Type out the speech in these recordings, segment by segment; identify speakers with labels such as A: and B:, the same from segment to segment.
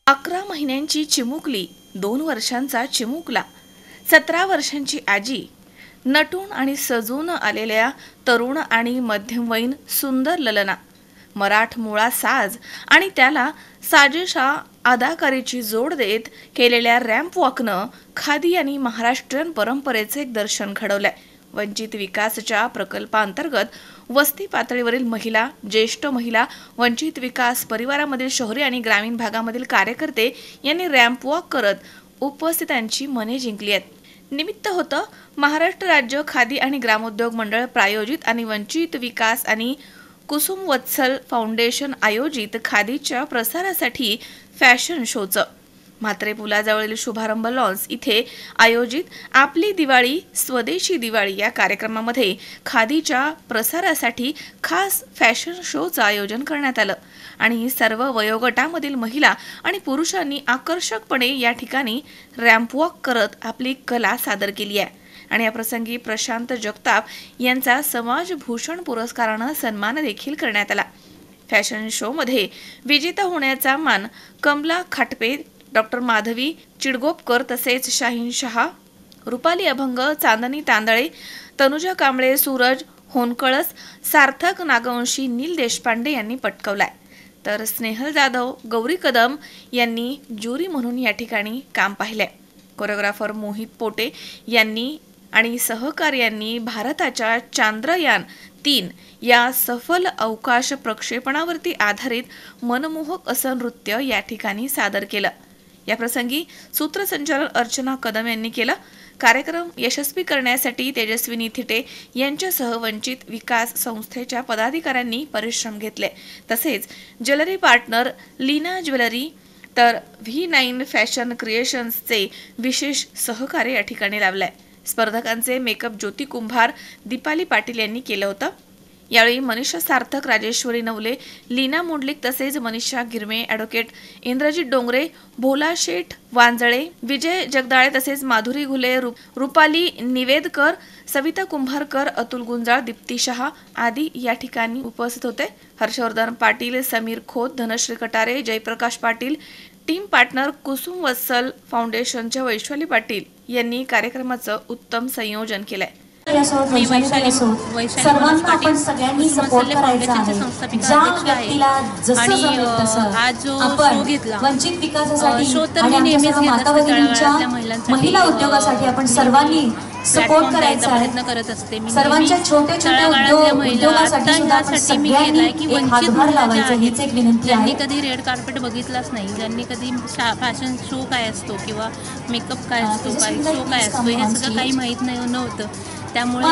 A: 11 महिन्यांची चिमुकली, 2 वर्षांचा चिमुकला, 17 वर्षांची आजी, नटून आणि सजून आलेल्या तरुण आणि मध्यमवयीन सुंदर ललना, मराठमोळा साज आणि त्याला साजेशा अदाकारीची जोड देत केलेल्या रॅम्प वॉकनं खादी आणि महाराष्ट्रीयन परंपरेचे एक दर्शन घडवलंय। वंचित विकासच्या प्रकल्पांतर्गत वस्ती पातळीवरील महिला, ज्येष्ठ महिला, वंचित विकास परिवारामधील शहरी आणि ग्रामीण भागामधील कार्यकर्ते यांनी रॅम्प वॉक करत उपस्थितांची मने जिंकली आहेत। निमित्त होतं महाराष्ट्र राज्य खादी आणि ग्रामोद्योग मंडळ प्रायोजित आणि वंचित विकास आणि कुसुम वत्सल फाउंडेशन आयोजित खादीच्या प्रसारासाठी फॅशन शोचं। म्हात्रे पुलाजवळील शुभारंभ लॉन्स इथे आयोजित आपली दिवाळी स्वदेशी दिवाळी या कार्यक्रमामध्ये खादीच्या प्रसारासाठी खास फॅशन शोचं आयोजन करण्यात आलं आणि सर्व वयोगटामधील महिला आणि पुरुषांनी आकर्षकपणे या ठिकाणी रॅम्प वॉक करत आपली कला सादर केली आहे। आणि या प्रसंगी प्रशांत जगताप यांचा समाजभूषण पुरस्काराने सन्मान देखील करण्यात आला। फॅशन शो मध्ये विजेता होण्याचा मान कमला खाटपे, डॉक्टर माधवी चिडगोपकर तसेच शाहीन शहा, रुपाली अभंग, चांदनी तांदळे, तनुजा कांबळे, सूरज होनकळस, सार्थक नागवंशी, नील देशपांडे यांनी पटकावलाय। तर स्नेहल जाधव, गौरी कदम यांनी ज्युरी म्हणून या ठिकाणी काम पाहिले। कोरिओग्राफर मोहित पोटे यांनी आणि सहकार्यांनी भारताच्या चांद्रयान-3 या सफल अवकाश प्रक्षेपणावरती आधारित मनमोहक असं नृत्य या ठिकाणी सादर केलं। या प्रसंगी सूत्रसंचालन अर्चना कदम यांनी केलं। कार्यक्रम यशस्वी करण्यासाठी तेजस्विनी थिटे यांच्यासह वंचित विकास संस्थेच्या पदाधिकाऱ्यांनी परिश्रम घेतले। तसेच ज्वेलरी पार्टनर लीना ज्वेलरी तर V9 फॅशन क्रिएशन्सचे विशेष सहकार्य या ठिकाणी लाभलंय। स्पर्धकांचे मेकअप ज्योती कुंभार, दीपाली पाटील यांनी केलं होतं। यावेळी मनीषा सार्थक, राजेश्वरी नवले, लीना मुंडलिक तसेच मनीषा गिरमे, ॲडव्होकेट इंद्रजित डोंगरे, भोला शेठ वांजळे, विजय जगदाळे तसेच माधुरी घुले, रुपाली निवेदकर, सविता कुंभारकर, अतुल गुंजाळ, दीप्ती शहा आदी या ठिकाणी उपस्थित होते। हर्षवर्धन पाटील, समीर खोत, धनश्री कटारे, जयप्रकाश पाटील, टीम पार्टनर कुसुम वत्सल फाउंडेशनच्या वैशाली पाटील यांनी कार्यक्रमाचं उत्तम संयोजन केलंय।
B: मी वैशाली सर्वांना सगळ्यांनी सपोर्ट करायचा आहे। ज्या व्यक्तीला जसं जमेल तसं आज जो शो घेतला वंचित विकासासाठी आणि आमच्या माता भगिनींच्या महिला उद्योगासाठी आपण सर्वांनी सपोर्ट करायचा प्रयत्न करत असते। सर्वांच्या छोट्या छोट्या उद्योगासाठी सुद्धा आपण सगळ्यांनी हातभार लावायचा हीच एक विनंती आहे।
C: ज्यांनी कधी रेड कार्पेट बघितलाच नाही, ज्यांनी कधी फॅशन शो काय असतो किंवा मेकअप काय असतो, काय शो काय असतो हे सगळं काही माहीत नव्हतं। त्यामुळे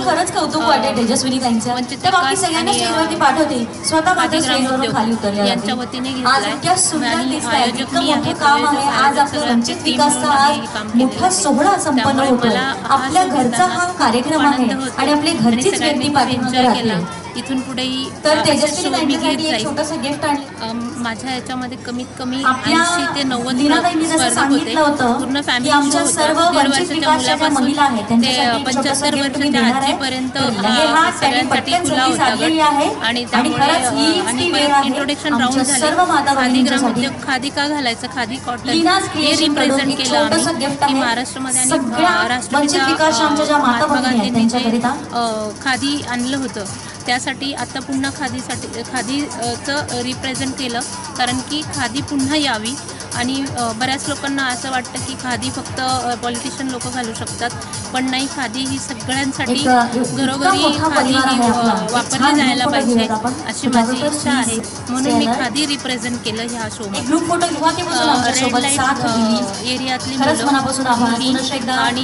B: खरंच कौतुक वाटते तेजस्विनी ताईंचं। ते बाकी सगळ्यांना स्टेजवरती पाठवते, स्वतः मात्र स्टेजवरून खाली उतरले
C: यांच्या वतीने
B: आज इतक्या सुंदर दिसतात, इतकं मोठं काम आहे। आज आपलं वंचित विकासचा आज मोठा सोहळा संपन्न होतोय। आपल्या घरचा हा कार्यक्रम आहे आणि आपली घरचीच व्यक्ती पाठीमागे राहते।
C: इथून पुढेही
B: तर तेजस्विनी ताईंसाठी एक छोटंसं गिफ्ट आणलं।
C: माझ्या याच्यामध्ये कमीत कमी
B: 80
C: ते 90
B: लीनाताईंनी जसं सांगितलं होतं
C: पूर्ण
B: की
C: फॅमिली
B: आमच्या सर्व वंचित विकासच्या ज्या महिला आहेत त्यांच्यासाठी
C: 75 वर्षाच्या आजीपर्यंत सगळ्यांसाठी खुला होता गट आणि त्यामुळे इंट्रोडक्शन राऊंड झाले। खादी ग्रामोद्योग, खादी का घालायचं, खादी कॉटन हे रिप्रेझेंट केलं आम्ही की महाराष्ट्रामध्ये आणि राष्ट्रपिता महात्मा गांधींनी जे खादी आणलं होतं त्यासाठी आता पुन्हा खादीचं रिप्रेझेंट केलं, कारण की खादी पुन्हा यावी। आणि बऱ्याच लोकांना असं वाटतं की खादी फक्त पॉलिटिशियन लोक घालू शकतात, पण नाही, खादी ही सगळ्यांसाठी घरोघरी खादी वापरली जायला पाहिजे अशी माझी इच्छा आहे। म्हणून मी खादी रिप्रेझेंट केलं ह्या शो मध्ये। रेड लाईट एरियातली आणि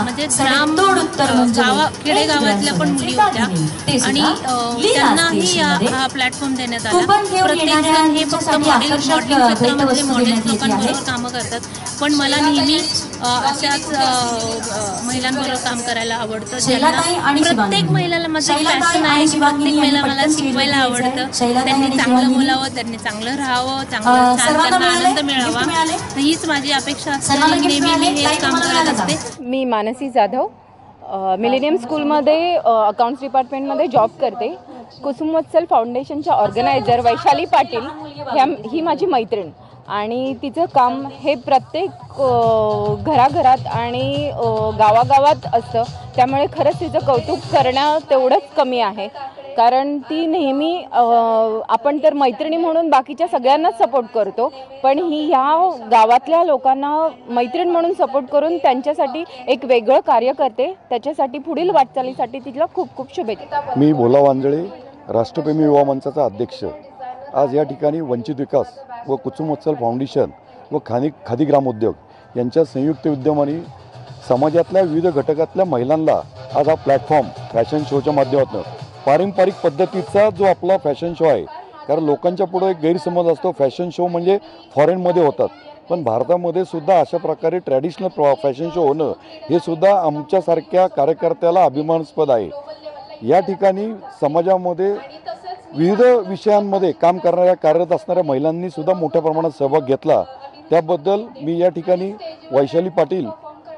C: म्हणजे खेडेगावातल्या पण मुली होत्या आणि त्यांनाही हा प्लॅटफॉर्म देण्यात आला। प्रत्येक जण हे फक्त मॉडेल क्षेत्रामध्ये मॉडेल्स लोकांबरोबर कामं करतात, पण मला नेहमी अशाच महिलांबरोबर काम करायला आवडतं। प्रत्येक महिलाला माझं पॅशन आहे की प्रत्येक महिला मला शिकवायला आवडतं। त्यांनी चांगलं बोलावं, त्यांनी चांगलं राहावं, त्यांना आनंद मिळावा, हीच माझी अपेक्षा असते। नेहमी मी हेच काम करत असते।
D: मी मानसी जाधव मिलेनियम स्कूलमध्ये अकाउंट्स डिपार्टमेंटमध्ये जॉब करते। कुसुमोत्सव फाउंडेशनच्या ऑर्गनायझर वैशाली पाटील ही माझी मैत्रीण आणि तिचं काम हे प्रत्येक घराघरात आणि गावागावात असतं, त्यामुळे खरंच तिचं कौतुक करणं तेवढंच कमी आहे. कारण ती नेहमी आपण तर मैत्रिणी म्हणून बाकीच्या सगळ्यांनाच सपोर्ट करतो, पण ही ह्या गावातल्या लोकांना मैत्रीण म्हणून सपोर्ट करून त्यांच्यासाठी एक वेगळं कार्य करते. त्याच्यासाठी पुढील वाटचालीसाठी तिला खूप खूप शुभेच्छा.
E: मी भोला वांजळे, राष्ट्रप्रेमी युवा मंचाचा अध्यक्ष. आज या ठिकाणी वंचित विकास व कुसुमोत्सव फाउंडेशन व खादी ग्रामोद्योग यांच्या संयुक्त विद्यमाने समाजातल्या विविध घटकातल्या महिलांना आज हा प्लॅटफॉर्म फॅशन शोच्या माध्यमातून पारंपरिक पद्धतीचा जो आपला फॅशन शो आहे, कारण लोकांच्या पुढे एक गैरसमज असतो फॅशन शो म्हणजे फॉरेनमध्ये होतात, पण भारतामध्ये सुद्धा अशा प्रकारे ट्रॅडिशनल फॅशन शो होणं हे सुद्धा आमच्यासारख्या कार्यकर्त्याला अभिमानास्पद आहे. या ठिकाणी समाजामध्ये विविध विषयांमध्ये काम करणाऱ्या कार्यरत असणाऱ्या महिलांनी सुद्धा मोठ्या प्रमाणात सहभाग घेतला. त्याबद्दल मी या ठिकाणी वैशाली पाटील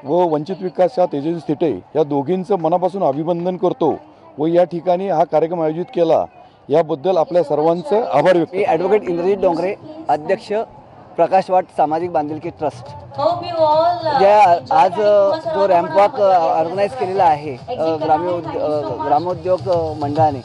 E: व वंचित विकासच्या तेजस्वी थिटे या दोघींचं मनापासून अभिनंदन करतो व या ठिकाणी हा कार्यक्रम आयोजित केला याबद्दल आपल्या सर्वांचं आभार व्यक्त.
F: मी ॲडव्होकेट इंद्रजित डोंगरे, अध्यक्ष प्रकाश वाट सामाजिक बांधिलकी ट्रस्ट. ज्या आज जो रॅम्प वॉक ऑर्गनाईज केलेला आहे ग्रामोद्योग मंडळाने,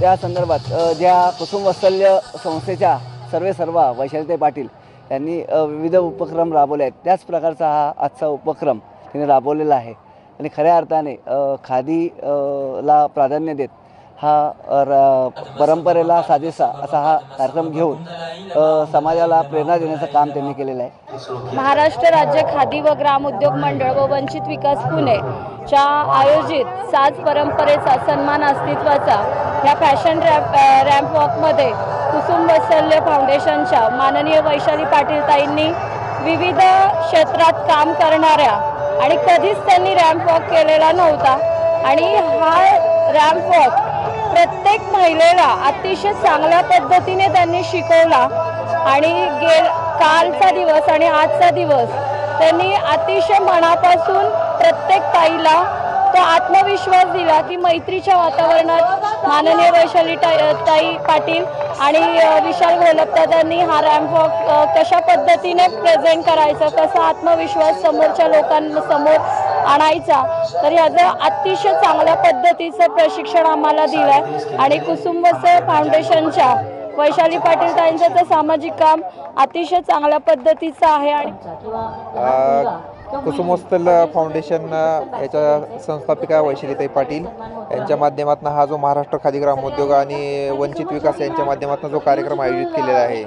F: त्या संदर्भात ज्या कुसुमवत्सल्य संस्थेच्या सर्वा वैशालीताई पाटील यांनी विविध उपक्रम राबवले आहेत, त्याच प्रकारचा हा आजचा उपक्रम तिने राबवलेला आहे. आणि खऱ्या अर्थाने खादीला प्राधान्य देत हा परंपरेला साजेसा असा हा कार्यक्रम घेऊन समाजाला प्रेरणा देण्याचं काम त्यांनी केलेलं आहे.
D: महाराष्ट्र राज्य खादी व ग्रामोद्योग मंडळ व वंचित विकास पुणेच्या आयोजित साज परंपरेचा सन्मान अस्तित्वाचा ह्या फॅशन रॅम्प वॉकमध्ये कुसुमोत्सव फाउंडेशनच्या माननीय वैशाली पाटील ताईंनी विविध क्षेत्रात काम करणाऱ्या आणि कधीच त्यांनी रॅम्प वॉक केलेला नव्हता आणि हा रॅम्प वॉक प्रत्येक महिलेला अतिशय चांगल्या पद्धतीने त्यांनी शिकवला आणि कालचा दिवस आणि आजचा दिवस त्यांनी अतिशय मनापासून प्रत्येक ताईला तो आत्मविश्वास दिला की मैत्रीच्या वातावरणात माननीय वैशाली ताई पाटील आणि विशाल घोलपदादांनी हा रॅम्प वॉक कशा पद्धतीने प्रेझेंट करायचा, कसा आत्मविश्वास समोरच्या लोकांसमोर आणायचा, तर याचं अतिशय चांगल्या पद्धतीचं प्रशिक्षण आम्हाला दिलं. आणि कुसुमोत्सव फाउंडेशनच्या वैशाली पाटील ताईंचं तर सामाजिक काम अतिशय चांगल्या पद्धतीचं आहे. आणि
G: कुसुमोत्सव फाउंडेशन याच्या संस्थापिका वैशालीताई पाटील यांच्या माध्यमातून हा जो महाराष्ट्र खादी ग्रामोद्योग आणि वंचित विकास यांच्या माध्यमातून जो कार्यक्रम आयोजित केलेला आहे,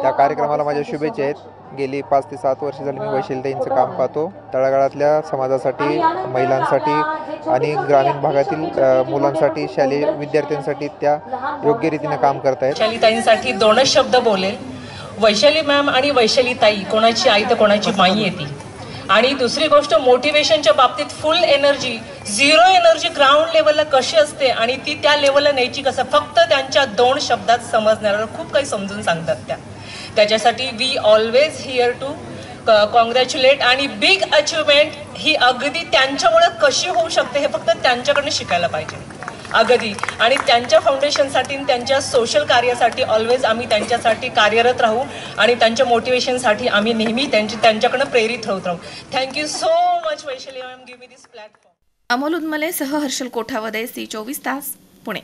G: त्या कार्यक्रमाला माझ्या शुभेच्छा आहेत. गेली 5 ते 7 वर्ष झाली मी वैशालीताईंचं काम पाहतो. तळागाळातल्या समाजासाठी, महिलांसाठी आणि ग्रामीण भागातील मुलांसाठी, शालेय विद्यार्थ्यांसाठी त्या योग्य रीतीने काम करत आहेत.
H: वैशालीताईंसाठी 2च शब्द बोलेल. वैशाली मॅम आणि वैशालीताई कोणाची आई तर कोणाची माई येते. आणि दुसरी गोष्ट, मोटिवेशनच्या बाबतीत फुल एनर्जी, 0 एनर्जी ग्राउंड लेवलला कशी असते आणि ती त्या लेवलला न्यायची कसं, फक्त त्यांच्या 2 शब्दात समजण्यावर खूप काही समजून सांगतात त्याच्यासाठी we always here to congratulate. आणि बिग अचिव्हमेंट ही अगदी त्यांच्यामुळे कशी होऊ शकते हे फक्त त्यांच्याकडनं शिकायला पाहिजे अगदी. आणि त्यांच्या फाउंडेशनसाठी, त्यांच्या सोशल कार्यासाठी ऑलवेज आम्ही त्यांच्यासाठी कार्यरत राहू आणि त्यांच्या मोटिवेशनसाठी आम्ही नेहमी त्यांच्याकडनं प्रेरित होत राहू. Thank you so much Vaishali ma'am, give me this platform.
A: Amol उदमले सह हर्षल कोठावदे, C24 तास, पुणे.